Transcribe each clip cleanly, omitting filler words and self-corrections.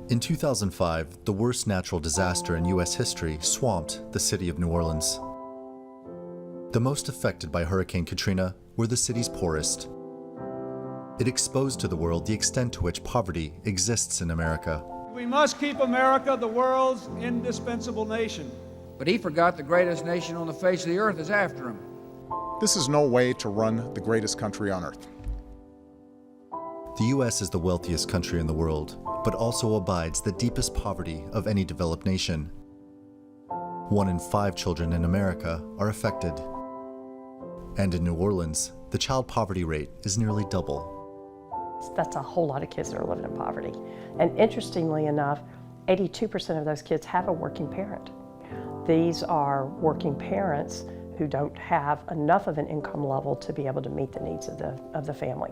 In 2005, the worst natural disaster in U.S. history swamped the city of New Orleans. The most affected by Hurricane Katrina were the city's poorest. It exposed to the world the extent to which poverty exists in America. We must keep America the world's indispensable nation. But he forgot the greatest nation on the face of the earth is after him. This is no way to run the greatest country on earth. The U.S. is the wealthiest country in the world, but also abides the deepest poverty of any developed nation. 1 in 5 children in America are affected. And in New Orleans, the child poverty rate is nearly double. That's a whole lot of kids that are living in poverty. And interestingly enough, 82% of those kids have a working parent. These are working parents who don't have enough of an income level to be able to meet the needs of the family.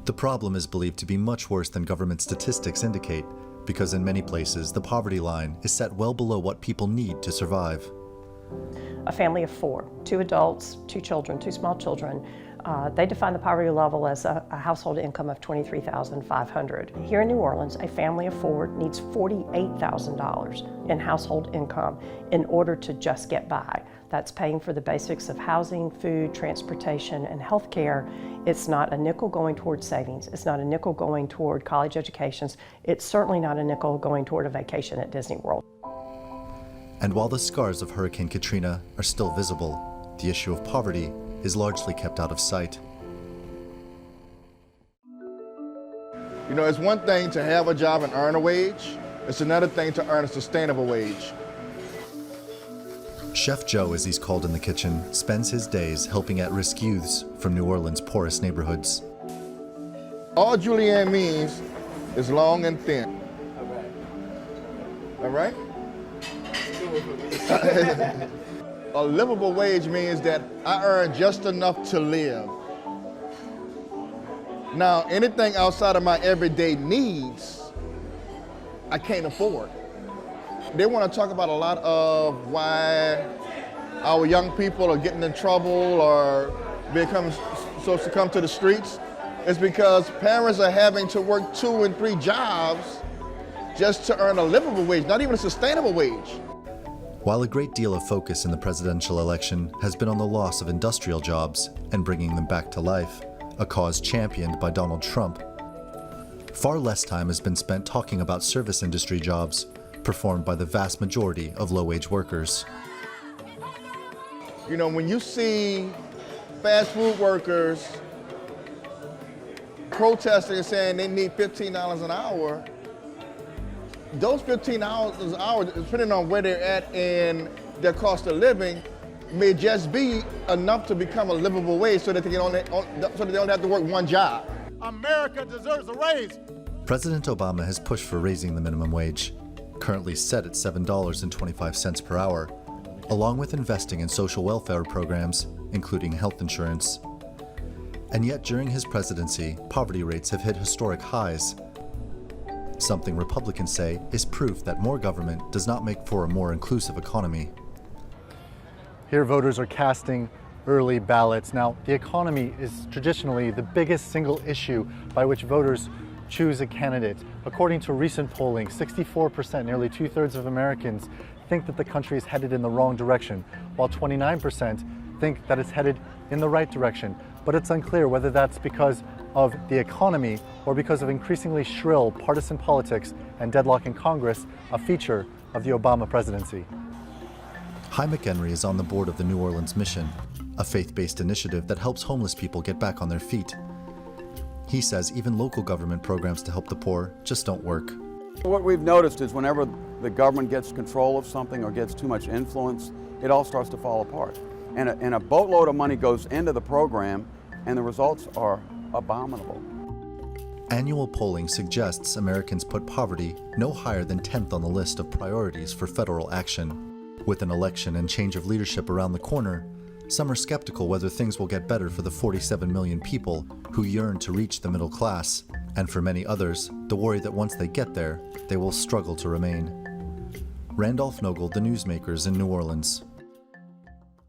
The problem is believed to be much worse than government statistics indicate, because in many places the poverty line is set well below what people need to survive. A family of 4, 2 adults, 2 children, 2 small children, they define the poverty level as a household income of $23,500. Here in New Orleans, a family of 4 needs $48,000 in household income in order to just get by. That's paying for the basics of housing, food, transportation, and health care. It's not a nickel going toward savings. It's not a nickel going toward college educations. It's certainly not a nickel going toward a vacation at Disney World. And while the scars of Hurricane Katrina are still visible, the issue of poverty is largely kept out of sight. You know, it's one thing to have a job and earn a wage. It's another thing to earn a sustainable wage. Chef Joe, as he's called in the kitchen, spends his days helping at-risk youths from New Orleans' poorest neighborhoods. All julienne means is long and thin. All right? A livable wage means that I earn just enough to live. Now, anything outside of my everyday needs, I can't afford. They want to talk about a lot of why our young people are getting in trouble or succumb to the streets. It's because parents are having to work 2 and 3 jobs just to earn a livable wage, not even a sustainable wage. While a great deal of focus in the presidential election has been on the loss of industrial jobs and bringing them back to life, a cause championed by Donald Trump, far less time has been spent talking about service industry jobs performed by the vast majority of low-wage workers. You know, when you see fast food workers protesting and saying they need $15 an hour, those $15 an hour, depending on where they're at in their cost of living, may just be enough to become a livable wage so that they only have to work 1 job. America deserves a raise. President Obama has pushed for raising the minimum wage, currently set at $7.25 per hour, along with investing in social welfare programs, including health insurance. And yet during his presidency, poverty rates have hit historic highs, something Republicans say is proof that more government does not make for a more inclusive economy. Here voters are casting early ballots. Now, the economy is traditionally the biggest single issue by which voters choose a candidate. According to recent polling, 64%, nearly 2/3 of Americans, think that the country is headed in the wrong direction, while 29% think that it's headed in the right direction. But it's unclear whether that's because of the economy or because of increasingly shrill partisan politics and deadlock in Congress, a feature of the Obama presidency. Hy McHenry is on the board of the New Orleans Mission, a faith-based initiative that helps homeless people get back on their feet. He says even local government programs to help the poor just don't work. What we've noticed is whenever the government gets control of something or gets too much influence, it all starts to fall apart. And a boatload of money goes into the program, and the results are abominable. Annual polling suggests Americans put poverty no higher than 10th on the list of priorities for federal action. With an election and change of leadership around the corner, some are skeptical whether things will get better for the 47 million people who yearn to reach the middle class, and for many others, the worry that once they get there, they will struggle to remain. Randolph Nogle, The Newsmakers in New Orleans.